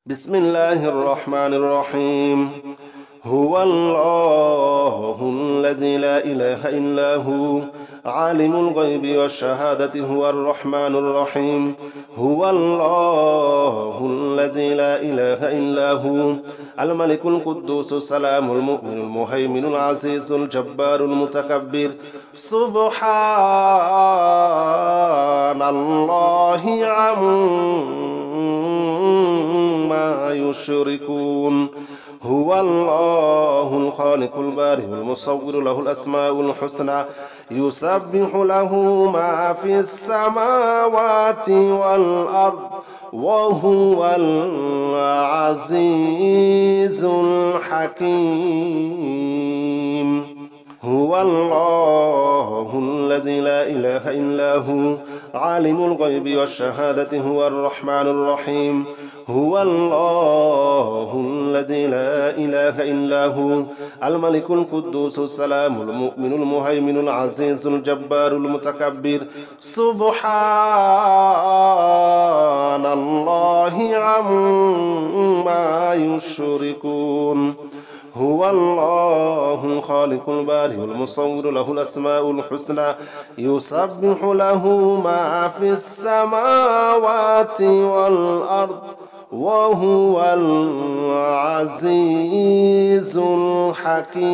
بسم الله الرحمن الرحيم. هو الله الذي لا إله إلا هو عالم الغيب والشهادة هو الرحمن الرحيم. هو الله الذي لا إله إلا هو الملك القدوس السلام المؤمن المهيمن العزيز الجبار المتكبر. سبحان الله عما يشركون. هو الله الخالق البارئ المصور له الأسماء الحسنى يسبح له ما في السماوات والأرض وهو العزيز الحكيم. هو الله الذي لا إله إلا هو عالم الغيب والشهادة هو الرحمن الرحيم. هو الله الذي لا إله إلا هو الملك القدوس السلام المؤمن المهيمن العزيز الجبار المتكبر. سبحان الله عما يشركون. هو الله الخالق البارئ المصور له الأسماء الحسنى يسبح له ما في السماوات والأرض وهو العزيز الحكيم.